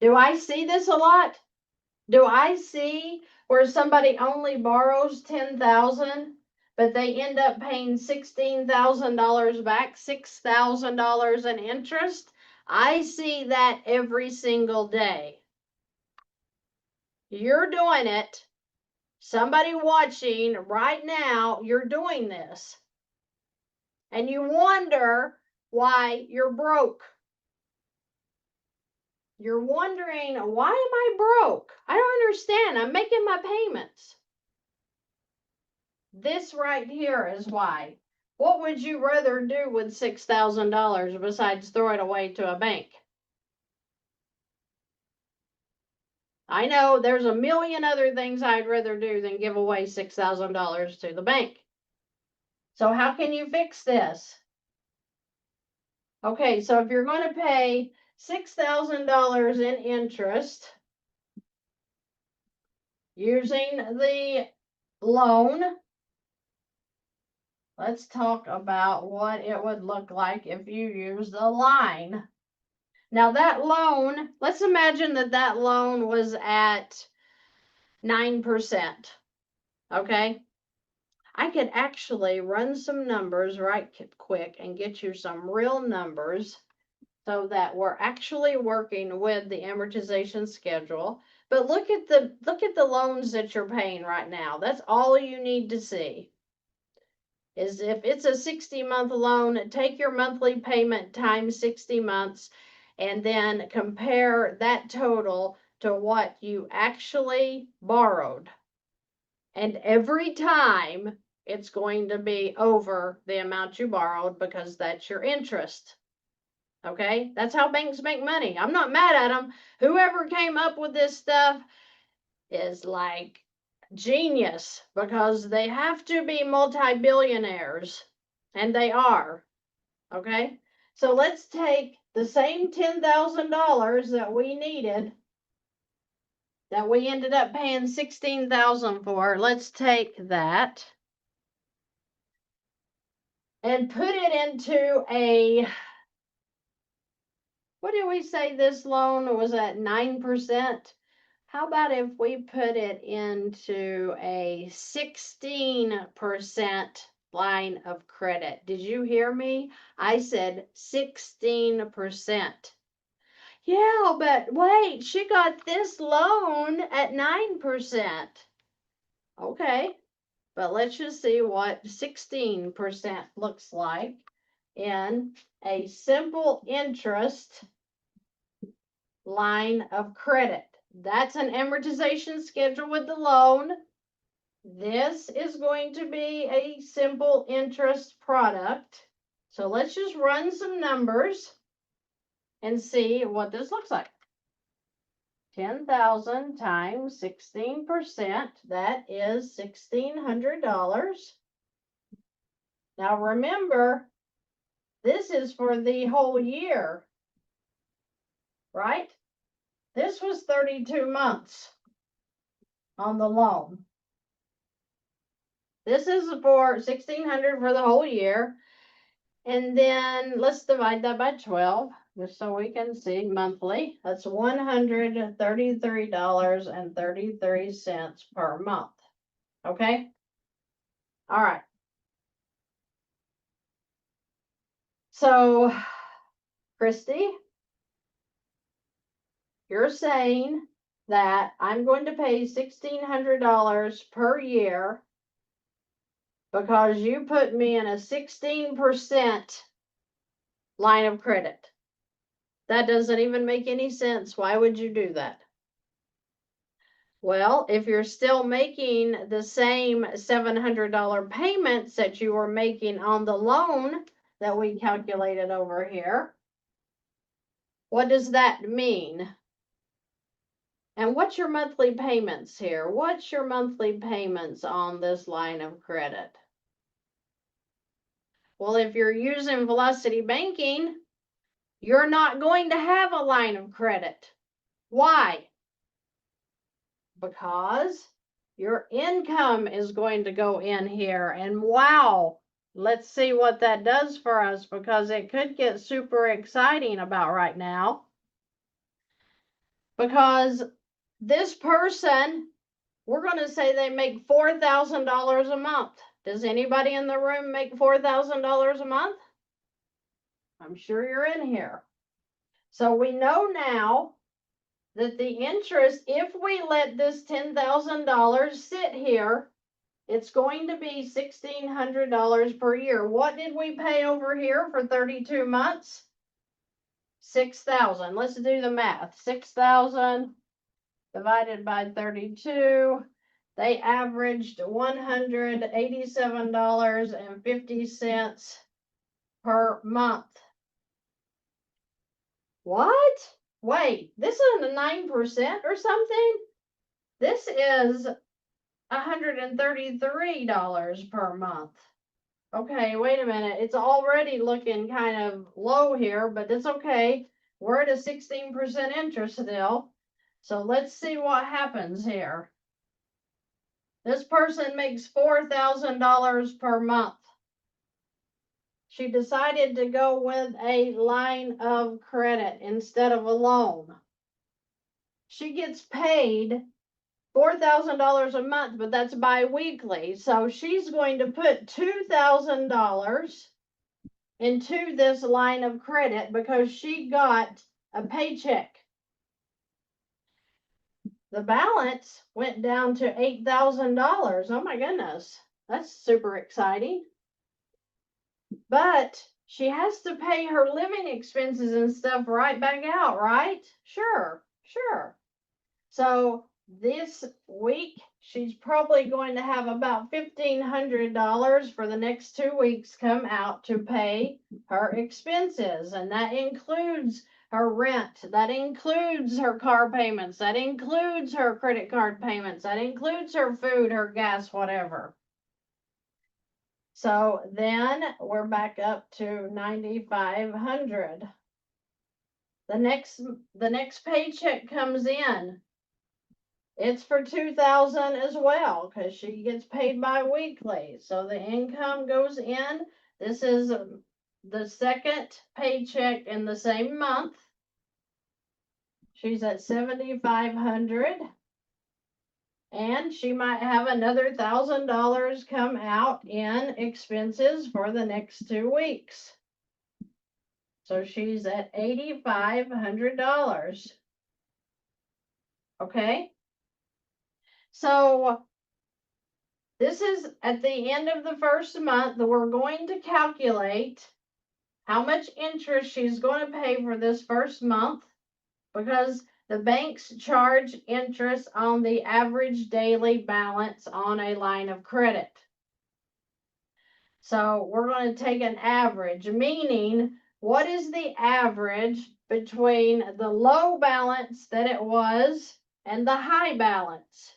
Do I see this a lot? Do I see where somebody only borrows 10,000, but they end up paying $16,000 back, $6,000 in interest? I see that every single day. You're doing it. Somebody watching right now, you're doing this. And you wonder why you're broke. You're wondering, why am I broke? I don't understand. I'm making my payments. This right here is why. What would you rather do with $6,000 besides throw it away to a bank? I know there's a million other things I'd rather do than give away $6,000 to the bank. So how can you fix this? Okay, so if you're going to pay $6,000 in interest using the loan, let's talk about what it would look like if you use the LIEN. Now that loan, let's imagine that that loan was at 9%, okay? I could actually run some numbers right quick and get you some real numbers so that we're actually working with the amortization schedule. But look at the loans that you're paying right now. That's all you need to see. Is if it's a 60-month loan, take your monthly payment times 60 months and then compare that total to what you actually borrowed. And every time it's going to be over the amount you borrowed because that's your interest. Okay? That's how banks make money. I'm not mad at them. Whoever came up with this stuff is like genius because they have to be multi-billionaires, and they are. Okay? So let's take the same $10,000 that we needed, that we ended up paying $16,000 for. Let's take that and put it into a, what did we say this loan was at 9%? How about if we put it into a 16% line of credit? Did you hear me? I said 16%. Yeah, but wait, she got this loan at 9%. Okay, but let's just see what 16% looks like in a simple interest line of credit. That's an amortization schedule with the loan. This is going to be a simple interest product. So let's just run some numbers and see what this looks like. 10,000 times 16%, that is $1,600. Now remember, this is for the whole year, right? This was 32 months on the loan. This is for $1,600 for the whole year. And then let's divide that by 12, just so we can see monthly. That's $133.33 per month. Okay? All right. So, Christy, you're saying that I'm going to pay $1,600 per year because you put me in a 16% line of credit. That doesn't even make any sense. Why would you do that? Well, if you're still making the same $700 payments that you were making on the loan that we calculated over here, what does that mean? And what's your monthly payments here? What's your monthly payments on this line of credit? Well, if you're using Velocity Banking, you're not going to have a line of credit. Why? Because your income is going to go in here. And wow, let's see what that does for us, because it could get super exciting about right now. because this person, we're going to say they make $4,000 a month. Does anybody in the room make $4,000 a month? I'm sure you're in here. So we know now that the interest, if we let this $10,000 sit here, it's going to be $1,600 per year. What did we pay over here for 32 months? 6,000. Let's do the math. 6,000 divided by 32. They averaged $187.50 per month. What? Wait, this isn't a 9% or something? This is $133 per month. Okay, wait a minute. It's already looking kind of low here, but it's okay. We're at a 16% interest still. So let's see what happens here. This person makes $4,000 per month. She decided to go with a line of credit instead of a loan. She gets paid $4,000 a month, but that's bi-weekly. So she's going to put $2,000 into this line of credit because she got a paycheck. The balance went down to $8,000. Oh my goodness, that's super exciting. But she has to pay her living expenses and stuff right back out, right? Sure. So this week, she's probably going to have about $1,500 for the next 2 weeks come out to pay her expenses. And that includes her rent, that includes her car payments, that includes her credit card payments, that includes her food, her gas, whatever. So then we're back up to $9,500. The next paycheck comes in. It's for $2,000 as well because she gets paid bi-weekly. So the income goes in. This is the second paycheck in the same month. She's at $7,500. And she might have another $1,000 come out in expenses for the next 2 weeks. So she's at $8,500. Okay. So this is at the end of the first month that we're going to calculate how much interest she's going to pay for this first month because the banks charge interest on the average daily balance on a line of credit. So we're going to take an average, meaning what is the average between the low balance that it was and the high balance?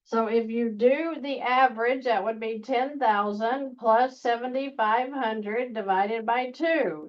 So if you do the average, that would be 10,000 plus 7,500 divided by 2.